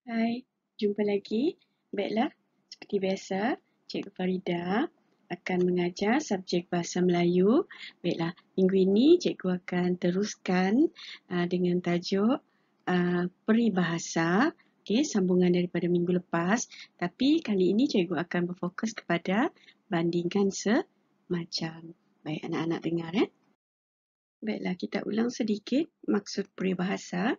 Hai, jumpa lagi. Baiklah, seperti biasa, Cikgu Farida akan mengajar subjek Bahasa Melayu. Baiklah, minggu ini Cikgu akan teruskan dengan tajuk peribahasa. Okey, sambungan daripada minggu lepas. Tapi kali ini Cikgu akan berfokus kepada bandingan semacam. Baik, anak-anak dengar ya. Baiklah, kita ulang sedikit maksud peribahasa.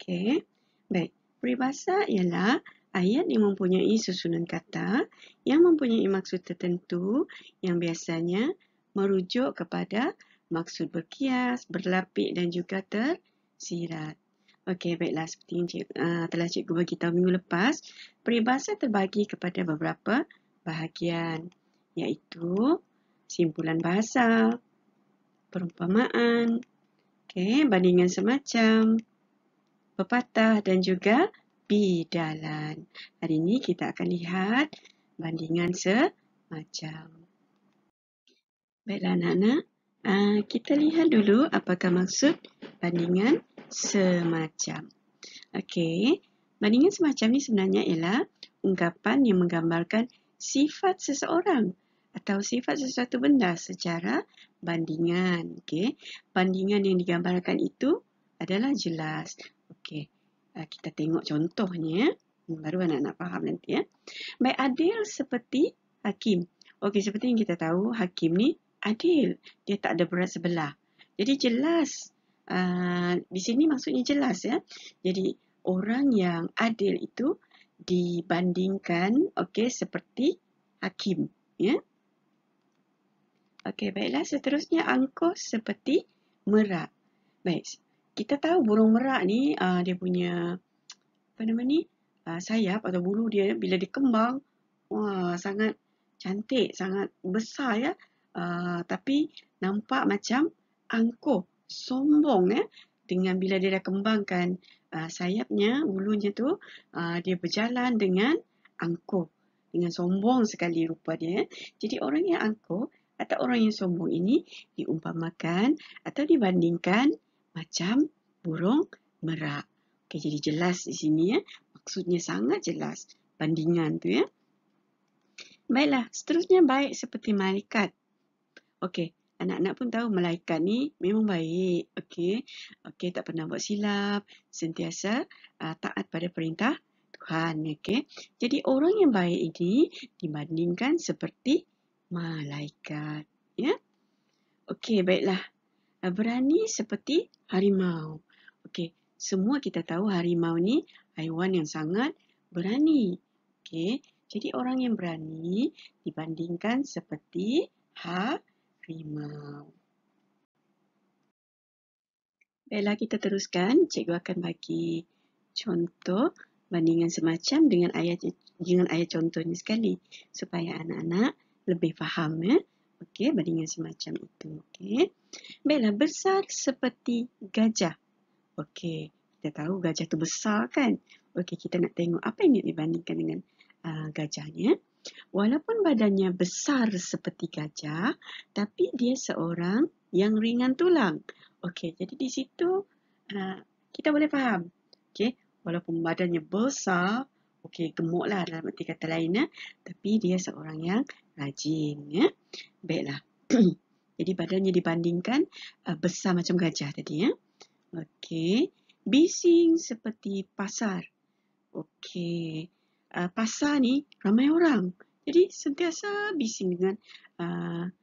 Okey. Baik, peribahasa ialah ayat yang mempunyai susunan kata yang mempunyai maksud tertentu yang biasanya merujuk kepada maksud berkias, berlapik dan juga tersirat. Okey, baiklah, seperti yang telah cikgu beritahu minggu lepas, peribahasa terbagi kepada beberapa bahagian, iaitu simpulan bahasa, perumpamaan, bandingan semacam, pepatah dan juga bidalan. Hari ini kita akan lihat bandingan semacam. Baiklah anak-anak, kita lihat dulu apakah maksud bandingan semacam. Okey, bandingan semacam ni sebenarnya ialah ungkapan yang menggambarkan sifat seseorang atau sifat sesuatu benda secara bandingan. Okey, bandingan yang digambarkan itu adalah jelas. Okey, kita tengok contohnya, baru anak-anak faham nanti ya. Baik, adil seperti hakim. Okey, seperti yang kita tahu, hakim ni adil. Dia tak ada berat sebelah. Jadi jelas. Di sini maksudnya jelas ya. Jadi orang yang adil itu dibandingkan seperti hakim ya. Okey, baiklah, seterusnya angkuh seperti merak. Baik, kita tahu burung merak ni dia punya sayap atau bulu dia bila dikembang, wah, sangat cantik, sangat besar ya. Tapi nampak macam angkuh, sombong ya. Dengan bila dia dah kembangkan sayapnya, bulunya tu, dia berjalan dengan angkuh, dengan sombong sekali rupa dia. Jadi orang yang angkuh atau orang yang sombong ini diumpamakan atau dibandingkan macam burung merak. Okey, jadi jelas di sini ya. Maksudnya sangat jelas bandingan tu ya. Baiklah, seterusnya baik seperti malaikat. Okey, anak-anak pun tahu malaikat ni memang baik. Okey, tak pernah buat silap, sentiasa taat pada perintah Tuhan. Okey, jadi orang yang baik ini dibandingkan seperti malaikat. Ya. Okey, baiklah. Berani seperti harimau. Okey, semua kita tahu harimau ni haiwan yang sangat berani. Okey, jadi orang yang berani dibandingkan seperti harimau. Baiklah, kita teruskan. Cikgu akan bagi contoh bandingan semacam dengan ayat contohnya sekali supaya anak-anak lebih faham ya. Okey, bandingan semacam itu. Okey. Baiklah, besar seperti gajah. Okey, kita tahu gajah tu besar kan? Okey, kita nak tengok apa yang dibandingkan dengan gajahnya. Walaupun badannya besar seperti gajah, tapi dia seorang yang ringan tulang. Okey, jadi di situ kita boleh faham. Okey, walaupun badannya besar, okey, gemuklah dalam arti kata lain ya, tapi dia seorang yang rajin ya. Baiklah. Jadi badannya dibandingkan besar macam gajah tadi ya. Okey, bising seperti pasar. Okey, pasar ni ramai orang. Jadi sentiasa bising dengan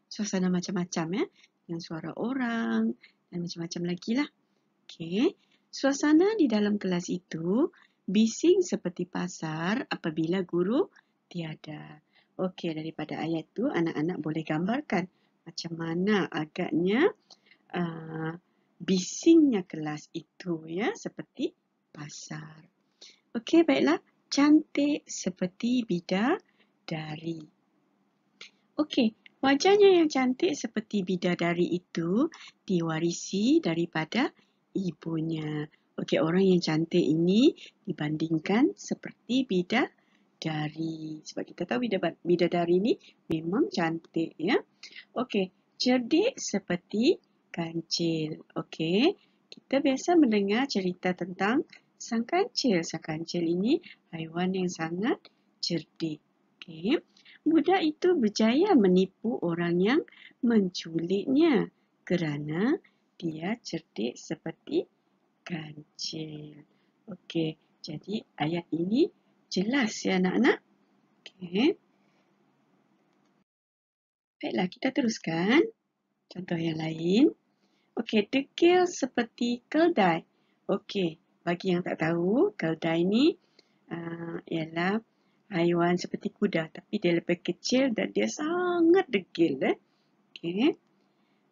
suasana macam-macam ya. Dengan suara orang dan macam-macam lagi lah. Okey, suasana di dalam kelas itu bising seperti pasar apabila guru tiada. Okey, daripada ayat tu anak-anak boleh gambarkan macam mana agaknya bisingnya kelas itu ya, seperti pasar. Okey, baiklah. Cantik seperti bidadari. Okey, wajahnya yang cantik seperti bidadari itu diwarisi daripada ibunya. Okey, orang yang cantik ini dibandingkan seperti bidadari. Sebab kita tahu bidadari ni memang cantik ya. Okey, cerdik seperti kancil. Okey, kita biasa mendengar cerita tentang sang kancil. Sang kancil ini haiwan yang sangat cerdik. Okey. Budak itu berjaya menipu orang yang menculiknya kerana dia cerdik seperti kancil. Okey, jadi ayat ini jelas ya anak-anak? Okey. Baiklah, kita teruskan. Contoh yang lain. Okey, degil seperti keldai. Okey, bagi yang tak tahu, keldai ni ialah haiwan seperti kuda tapi dia lebih kecil dan dia sangat degil. Okey.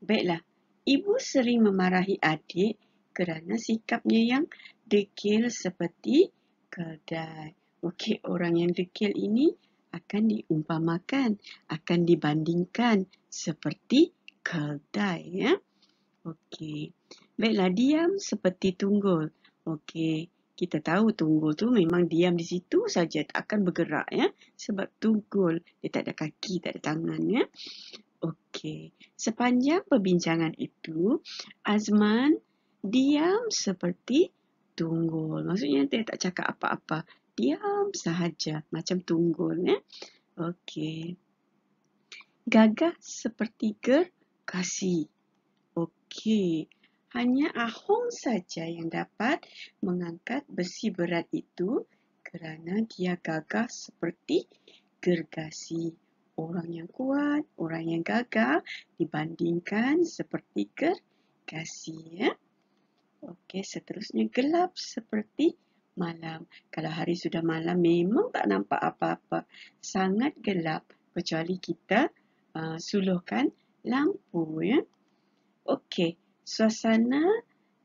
Baiklah, ibu sering memarahi adik kerana sikapnya yang degil seperti keldai. Okey, orang yang degil ini akan diumpamakan, akan dibandingkan seperti keldai ya. Okey. Baiklah, diam seperti tunggul. Okey, kita tahu tunggul tu memang diam di situ saja, tak akan bergerak ya. Sebab tunggul, dia tak ada kaki, tak ada tangan ya. Okey, sepanjang perbincangan itu, Azman diam seperti tunggul. Maksudnya dia tak cakap apa-apa. Diam sahaja macam tunggul ya. Okey. Gagah seperti gergasi. Okey. Hanya Ahong saja yang dapat mengangkat besi berat itu kerana dia gagah seperti gergasi. Orang yang kuat, orang yang gagah dibandingkan seperti gergasi ya. Okey, seterusnya gelap seperti malam. Kalau hari sudah malam memang tak nampak apa-apa. Sangat gelap kecuali kita suluhkan lampu ya. Okey, suasana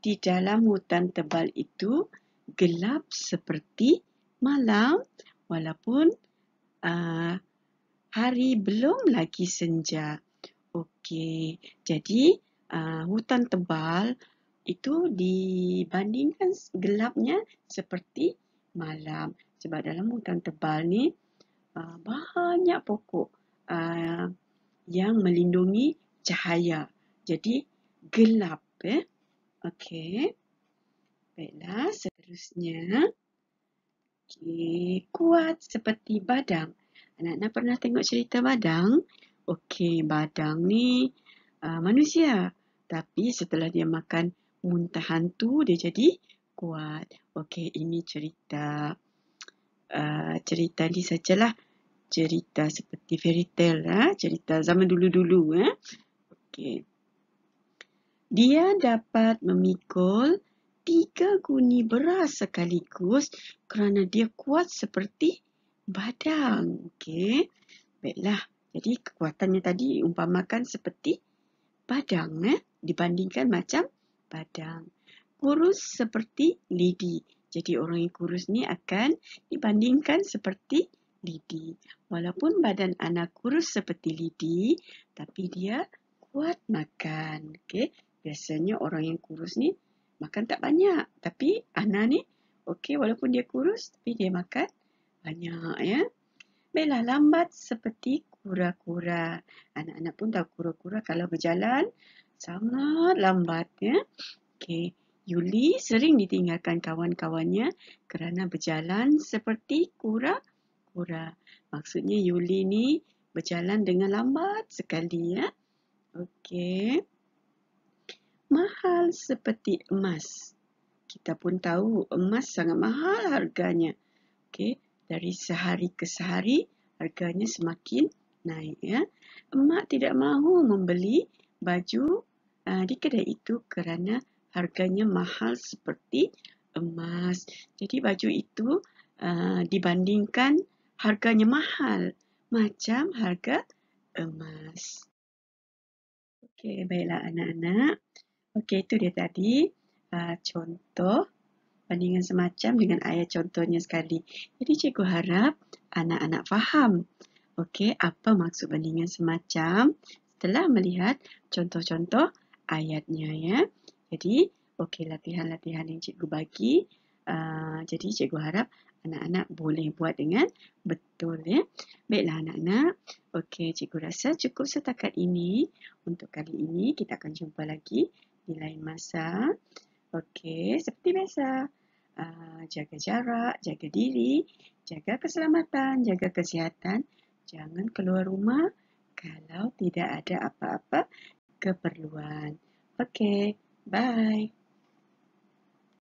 di dalam hutan tebal itu gelap seperti malam walaupun hari belum lagi senja. Okey, jadi hutan tebal itu dibandingkan gelapnya seperti malam. Sebab dalam hutan tebal ni banyak pokok yang melindungi cahaya. Jadi gelap ya. Okey. Baiklah, seterusnya. Okey, kuat seperti badang. Anak-anak pernah tengok cerita badang? Okey, badang ni manusia. Tapi setelah dia makan muntah hantu, dia jadi kuat. Okey, ini cerita ni sajalah. Cerita seperti fairy tale, cerita zaman dulu-dulu. Okey. Dia dapat memikul 3 guni beras sekaligus kerana dia kuat seperti badang. Okey. Baiklah. Jadi kekuatannya tadi umpamakan seperti badang dibandingkan macam badang. Kurus seperti lidi. Jadi orang yang kurus ni akan dibandingkan seperti lidi. Walaupun badan anak kurus seperti lidi, tapi dia kuat makan. Okey. Biasanya orang yang kurus ni makan tak banyak. Tapi Ana ni, okey, walaupun dia kurus, tapi dia makan banyak ya. Baiklah, lambat seperti kura-kura. Anak-anak pun tahu kura-kura kalau berjalan sangat lambat ya. Okey, Yuli sering ditinggalkan kawan-kawannya kerana berjalan seperti kura-kura. Maksudnya Yuli ni berjalan dengan lambat sekali ya. Okey. Mahal seperti emas. Kita pun tahu emas sangat mahal harganya. Okey, dari sehari ke sehari harganya semakin naik ya. Emak tidak mahu membeli baju di kedai itu kerana harganya mahal seperti emas. Jadi baju itu dibandingkan harganya mahal macam harga emas. Okey, baiklah anak-anak. Okey, itu dia tadi contoh bandingan semacam dengan ayat contohnya sekali. Jadi cikgu harap anak-anak faham okey, apa maksud bandingan semacam setelah melihat contoh-contoh ayatnya ya. Jadi okey, latihan-latihan yang cikgu bagi jadi cikgu harap anak-anak boleh buat dengan betul ya. Baiklah anak-anak. Okey, cikgu rasa cukup setakat ini. Untuk kali ini kita akan jumpa lagi di lain masa. Okey, seperti biasa. jaga jarak, jaga diri, jaga keselamatan, jaga kesihatan. Jangan keluar rumah kalau tidak ada apa-apa keperluan. Okey, bye.